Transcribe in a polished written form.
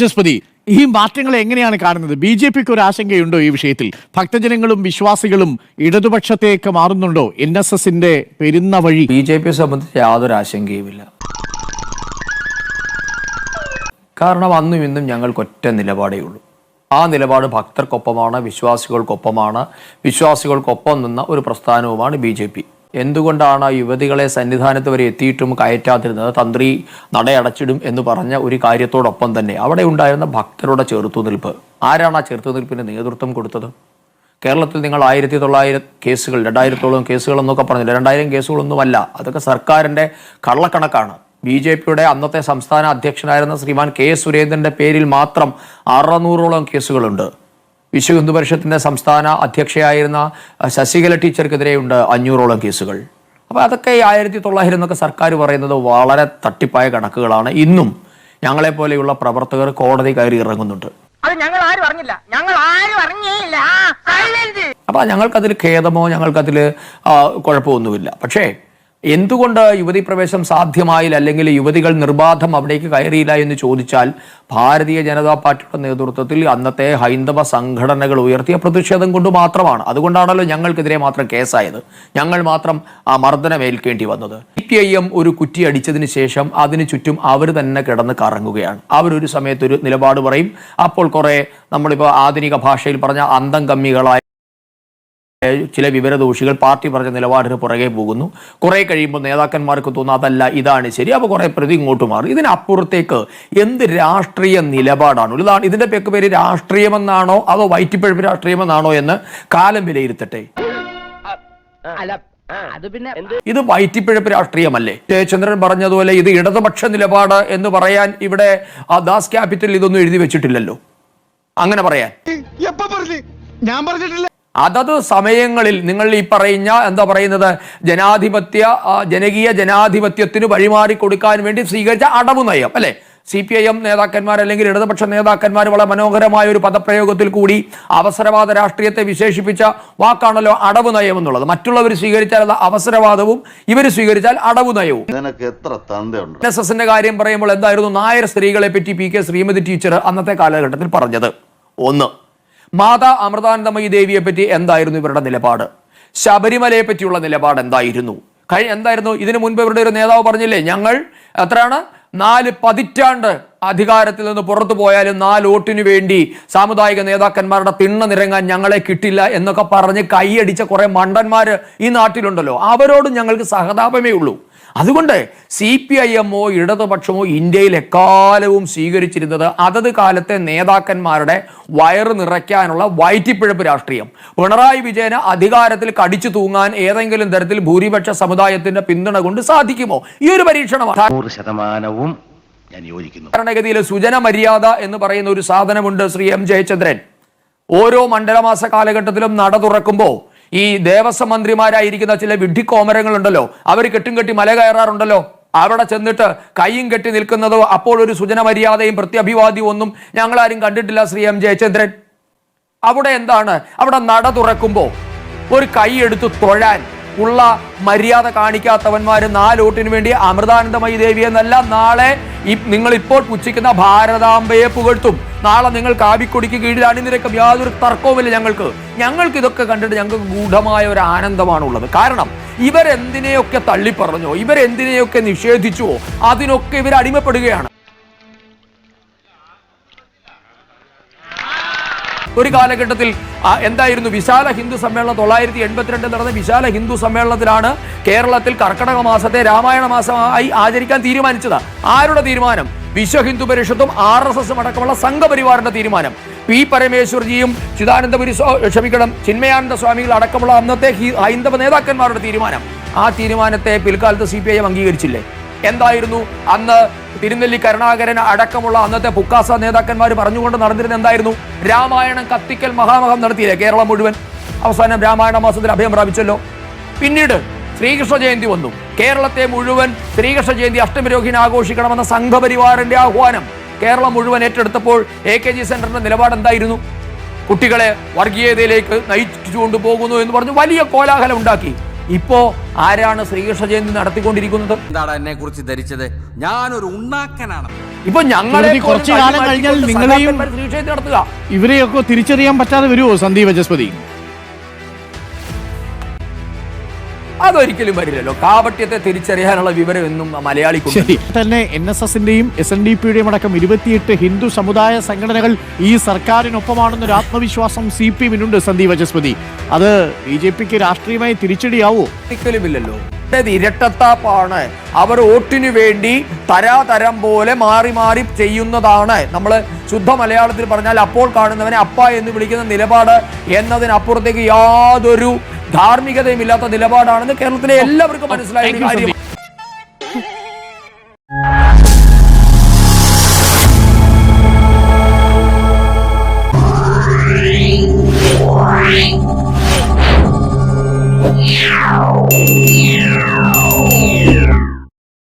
ജസ്പതി, ഈ മാറ്റങ്ങളെ എങ്ങനെയാണ് കാണുന്നത്? ബി ജെ പിക്ക് ഒരു ആശങ്കയുണ്ടോ ഈ വിഷയത്തിൽ? ഭക്തജനങ്ങളും വിശ്വാസികളും ഇടതുപക്ഷത്തേക്ക് മാറുന്നുണ്ടോ? NSSന്റെ പെരുന്ന വഴി ബി ജെ പിയെ സംബന്ധിച്ച് യാതൊരു ആശങ്കയുമില്ല. കാരണം അന്നും ഇന്നും ഞങ്ങൾക്ക് ഒറ്റ നിലപാടേ ഉള്ളൂ. ആ നിലപാട് ഭക്തർക്കൊപ്പമാണ്, വിശ്വാസികൾക്കൊപ്പമാണ്. വിശ്വാസികൾക്കൊപ്പം നിന്ന ഒരു പ്രസ്ഥാനവുമാണ് ബി ജെ പി. എന്തുകൊണ്ടാണ് യുവതികളെ സന്നിധാനത്ത് വരെ എത്തിയിട്ടും കയറ്റാതിരുന്നത്? തന്ത്രി നടയടച്ചിടും എന്ന് പറഞ്ഞ ഒരു കാര്യത്തോടൊപ്പം തന്നെ അവിടെ ഉണ്ടായിരുന്ന ഭക്തരുടെ ചെറുത്തുനിൽപ്പ്. ആരാണ് ആ ചെറുത്തുനിൽപ്പിന് നേതൃത്വം കൊടുത്തത്? കേരളത്തിൽ നിങ്ങൾ 1900 കേസുകൾ, 2000-ഓളം കേസുകൾ എന്നൊക്കെ പറഞ്ഞില്ല. 2000 കേസുകളൊന്നുമല്ല, അതൊക്കെ സർക്കാരിൻ്റെ കള്ളക്കണക്കാണ്. ബി ജെ പിയുടെ അന്നത്തെ സംസ്ഥാന അധ്യക്ഷനായിരുന്ന ശ്രീമാൻ കെ സുരേന്ദ്രൻ്റെ പേരിൽ മാത്രം 600-ഓളം കേസുകളുണ്ട്. വിശ്വ ഹിന്ദു പരിഷത്തിൻ്റെ സംസ്ഥാന അധ്യക്ഷയായിരുന്ന ശശികല ടീച്ചർക്കെതിരെയുണ്ട് 500-ഓളം കേസുകൾ. അപ്പോൾ അതൊക്കെ 1900 എന്നൊക്കെ സർക്കാർ പറയുന്നത് വളരെ തട്ടിപ്പായ കണക്കുകളാണ്. ഇന്നും ഞങ്ങളെപ്പോലെയുള്ള പ്രവർത്തകർ കോടതി കയറി ഇറങ്ങുന്നുണ്ട്. അപ്പോൾ ഞങ്ങൾക്കതിൽ ഖേദമോ ഞങ്ങൾക്കതിൽ കുഴപ്പമൊന്നുമില്ല. പക്ഷേ എന്തുകൊണ്ട് യുവതി പ്രവേശം സാധ്യമായില്ല, അല്ലെങ്കിൽ യുവതികൾ നിർബാധം അവിടേക്ക് കയറിയില്ല എന്ന് ചോദിച്ചാൽ ഭാരതീയ ജനതാ പാർട്ടിയുടെ നേതൃത്വത്തിൽ അന്നത്തെ ഹൈന്ദവ സംഘടനകൾ ഉയർത്തിയ പ്രതിഷേധം കൊണ്ട് മാത്രമാണ്. അതുകൊണ്ടാണല്ലോ ഞങ്ങൾക്കെതിരെ മാത്രം കേസായത്, ഞങ്ങൾ മാത്രം ആ മർദ്ദനമേൽക്കേണ്ടി വന്നത്. CPIM ഒരു കുറ്റി അടിച്ചതിന് ശേഷം അതിന് ചുറ്റും അവർ തന്നെ കിടന്ന് കറങ്ങുകയാണ്. അവരൊരു സമയത്തൊരു നിലപാട് പറയും, അപ്പോൾ കുറേ നമ്മളിപ്പോൾ ആധുനിക ഭാഷയിൽ പറഞ്ഞ അന്തം കമ്മികളായ ചില വിവരദോഷികൾ പാർട്ടി പറഞ്ഞ നിലപാടിന് പുറകെ പോകുന്നു. കുറെ കഴിയുമ്പോൾ നേതാക്കന്മാർക്ക് തോന്നുന്നു അതല്ല ഇതാണ് ശരി, അപ്പോൾ കുറെ പ്രതി ഇങ്ങോട്ട് മാറും. ഇതിനപ്പുറത്തേക്ക് എന്ത് രാഷ്ട്രീയ നിലപാടാണ്? ഇതാണ് ഇതിന്റെ പേര് രാഷ്ട്രീയമെന്നാണോ അതോ വയറ്റിപ്പഴപ്പ് രാഷ്ട്രീയമെന്നാണോ എന്ന് കാലം വിലയിരുത്തട്ടെ. ഇത് വയറ്റിപ്പിഴപ്പ് രാഷ്ട്രീയമല്ലേ? ജയചന്ദ്രൻ പറഞ്ഞതുപോലെ ഇത് ഇടതുപക്ഷ നിലപാട് എന്ന് പറയാൻ ഇവിടെ ദാസ് ക്യാപിറ്റൽ ഇതൊന്നും എഴുതി വെച്ചിട്ടില്ലല്ലോ. അങ്ങനെ പറയാൻ ഞാൻ പറഞ്ഞിട്ടില്ല. അതത് സമയങ്ങളിൽ നിങ്ങൾ ഈ ജനകീയ ജനാധിപത്യത്തിന് വഴിമാറി കൊടുക്കാൻ വേണ്ടി സ്വീകരിച്ച അടവ് നയം അല്ലെ? CPIM നേതാക്കന്മാർ അല്ലെങ്കിൽ ഇടതുപക്ഷ നേതാക്കന്മാർ വളരെ മനോഹരമായ ഒരു പദപ്രയോഗത്തിൽ കൂടി അവസരവാദ രാഷ്ട്രീയത്തെ വിശേഷിപ്പിച്ച വാക്കാണല്ലോ അടവ് നയം എന്നുള്ളത്. മറ്റുള്ളവർ സ്വീകരിച്ചാൽ അത് അവസരവാദവും, ഇവർ സ്വീകരിച്ചാൽ അടവ് നയവും. NSSന്റെ കാര്യം പറയുമ്പോൾ എന്തായിരുന്നു നായർ സ്ത്രീകളെ പറ്റി PK ശ്രീമതി ടീച്ചർ അന്നത്തെ കാലഘട്ടത്തിൽ പറഞ്ഞത്? ഒന്ന്, മാതാ അമൃതാനന്ദമയി ദേവിയെ പറ്റി എന്തായിരുന്നു ഇവരുടെ നിലപാട്? ശബരിമലയെ പറ്റിയുള്ള നിലപാട് എന്തായിരുന്നു? എന്തായിരുന്നു? ഇതിനു മുൻപ് ഇവരുടെ ഒരു നേതാവ് പറഞ്ഞില്ലേ, ഞങ്ങൾ 4 പതിറ്റാണ്ട് അധികാരത്തിൽ നിന്ന് പുറത്തു പോയാലും 4 വോട്ടിനു വേണ്ടി സാമുദായിക നേതാക്കന്മാരുടെ തിണ്ണ നിരങ്ങാൻ ഞങ്ങളെ കിട്ടില്ല എന്നൊക്കെ പറഞ്ഞ് കൈയടിച്ച കുറെ മണ്ടന്മാർ ഈ നാട്ടിലുണ്ടല്ലോ. അവരോടും ഞങ്ങൾക്ക് സഹതാപമേ ഉള്ളൂ. അതുകൊണ്ട് CPIMO ഇടതുപക്ഷമോ ഇന്ത്യയിൽ എക്കാലവും സ്വീകരിച്ചിരുന്നത് അതത് കാലത്തെ നേതാക്കന്മാരുടെ വയറ് നിറയ്ക്കാനുള്ള വയറ്റിപ്പിഴപ്പ് രാഷ്ട്രീയം. പിണറായി വിജയന് അധികാരത്തിൽ കടിച്ചു തൂങ്ങാൻ ഏതെങ്കിലും തരത്തിൽ ഭൂരിപക്ഷ സമുദായത്തിന്റെ പിന്തുണ കൊണ്ട് സാധിക്കുമോ? ഈ ഒരു പരീക്ഷണമാണ്. 100% ഞാൻ യോജിക്കുന്നു. ഭരണഗതിയിൽ സുജന മര്യാദ എന്ന് പറയുന്ന ഒരു സാധനമുണ്ട്. ശ്രീ M ജയചന്ദ്രൻ ഓരോ മണ്ഡലമാസ കാലഘട്ടത്തിലും നട തുറക്കുമ്പോൾ ഈ ദേവസ്വം മന്ത്രിമാരായിരിക്കുന്ന ചില വിഡ്ഢിക്കോമരങ്ങളുണ്ടല്ലോ, അവർ കെട്ടും കെട്ടി മല കയറാറുണ്ടല്ലോ. അവിടെ ചെന്നിട്ട് കൈയും കെട്ടി നിൽക്കുന്നതോ അപ്പോൾ ഒരു സുജന മര്യാദയും പ്രത്യഭിവാദ്യവും ഒന്നും ഞങ്ങളാരും കണ്ടിട്ടില്ല. ശ്രീ M ജയചന്ദ്രൻ, അവിടെ എന്താണ്? അവിടെ നട തുറക്കുമ്പോൾ ഒരു കൈ എടുത്ത് തൊഴാൻ ഉള്ള മര്യാദ കാണിക്കാത്തവന്മാര് 4 വോട്ടിന് വേണ്ടി അമൃതാനന്ദമയി ദേവി എന്നല്ല, നാളെ നിങ്ങൾ ഇപ്പോൾ പുച്ഛിക്കുന്ന ഭാരതാംബയെ പുകഴ്ത്തും. നാളെ നിങ്ങൾ കാവിക്കൊടിക്ക് കീഴിൽ അണിനിരക്കും. യാതൊരു തർക്കവുമില്ല. ഞങ്ങൾക്ക് ഇതൊക്കെ കണ്ടിട്ട് ഞങ്ങൾക്ക് ഗൂഢമായ ഒരു ആനന്ദമാണുള്ളത്. കാരണം ഇവരെന്തിനെയൊക്കെ തള്ളിപ്പറഞ്ഞോ, ഇവരെന്തിനെയൊക്കെ നിഷേധിച്ചുവോ അതിനൊക്കെ ഇവർ അടിമപ്പെടുകയാണ്. ഒരു കാലഘട്ടത്തിൽ എന്തായിരുന്നു വിശാല ഹിന്ദു സമ്മേളനം? 982 നടന്ന വിശാല ഹിന്ദു സമ്മേളനത്തിലാണ് കേരളത്തിൽ കർക്കടക മാസത്തെ രാമായണ മാസമായി ആചരിക്കാൻ തീരുമാനിച്ചത്. ആരുടെ തീരുമാനം? വിശ്വ ഹിന്ദു പരിഷത്തും RSSും അടക്കമുള്ള സംഘപരിവാറിന്റെ തീരുമാനം. P പരമേശ്വർജിയും ചിന്മയാനന്ദ സ്വാമികൾ അടക്കമുള്ള അന്നത്തെ ഹൈന്ദവ നേതാക്കന്മാരുടെ തീരുമാനം. ആ തീരുമാനത്തെ പിൽക്കാലത്ത് CPIM അംഗീകരിച്ചില്ലേ? എന്തായിരുന്നു അന്ന് തിരുനെല്ലി കരുണാകരൻ അടക്കമുള്ള അന്നത്തെ പുക്കാസ നേതാക്കന്മാർ പറഞ്ഞുകൊണ്ട് നടന്നിരുന്ന എന്തായിരുന്നു? രാമായണം കത്തിക്കൽ മഹാമഹം നടത്തിയില്ലേ കേരളം മുഴുവൻ? അവസാനം രാമായണ മാസത്തിൽ അഭയം പ്രാപിച്ചല്ലോ. പിന്നീട് ശ്രീകൃഷ്ണ ജയന്തി വന്നു. കേരളത്തെ മുഴുവൻ ശ്രീകൃഷ്ണ ജയന്തി അഷ്ടമിരോഹിണി ആഘോഷിക്കണമെന്ന സംഘപരിവാറിന്റെ ആഹ്വാനം കേരളം മുഴുവൻ ഏറ്റെടുത്തപ്പോൾ AKG സെന്ററിന്റെ നിലപാട് എന്തായിരുന്നു? കുട്ടികളെ വർഗീയതയിലേക്ക് നയിച്ചുകൊണ്ട് പോകുന്നു എന്ന് പറഞ്ഞു വലിയ കോലാഹലം ഉണ്ടാക്കി. ഇപ്പോ ആരാണ് ശ്രീകൃഷ്ണ ജയന്തി നടത്തിക്കൊണ്ടിരിക്കുന്നത്? എന്താണ് എന്നെ കുറിച്ച് ധരിച്ചത്? ഞാനൊരു ഉണ്ണാക്കനാണ്. ഇപ്പൊ ഞങ്ങളെ സുഹൃത്തി, കുറച്ചു കാലം കഴിഞ്ഞാൽ നിങ്ങളെയും നടത്തുക. ഇവരെയൊക്കെ തിരിച്ചറിയാൻ പറ്റാതെ വരുമോ സന്ദീപ് വചസ്പതി? അതൊരിക്കലും വരില്ലല്ലോ. കാപട്യത്തെ തിരിച്ചറിയാനുള്ള വിവരം എന്നും മലയാളിക്ക് ശരി തന്നെ NSSന്റെയും SNDPയുടെയും അടക്കം 28 ഹിന്ദു സമുദായ സംഘടനകൾ ഈ സർക്കാരിനൊപ്പമാണെന്നൊരു ആത്മവിശ്വാസം CPM-നുണ്ട് സന്ദീപ് വചസ്പതി. അത് BJPക്ക് രാഷ്ട്രീയമായി തിരിച്ചടിയാവോ? ഒരിക്കലും ഇല്ലല്ലോ. ഇരട്ടത്താപ്പാണ്. അവർ വോട്ടിനു വേണ്ടി തരാതരം പോലെ മാറി മാറി ചെയ്യുന്നതാണ്. നമ്മൾ ശുദ്ധ മലയാളത്തിൽ പറഞ്ഞാൽ അപ്പോൾ കാണുന്നവനെ അപ്പ എന്ന് വിളിക്കുന്ന നിലപാട് എന്നതിനപ്പുറത്തേക്ക് യാതൊരു ധാർമ്മികതയും ഇല്ലാത്ത നിലപാടാണെന്ന് കേരളത്തിലെ എല്ലാവർക്കും മനസ്സിലായ കാര്യം.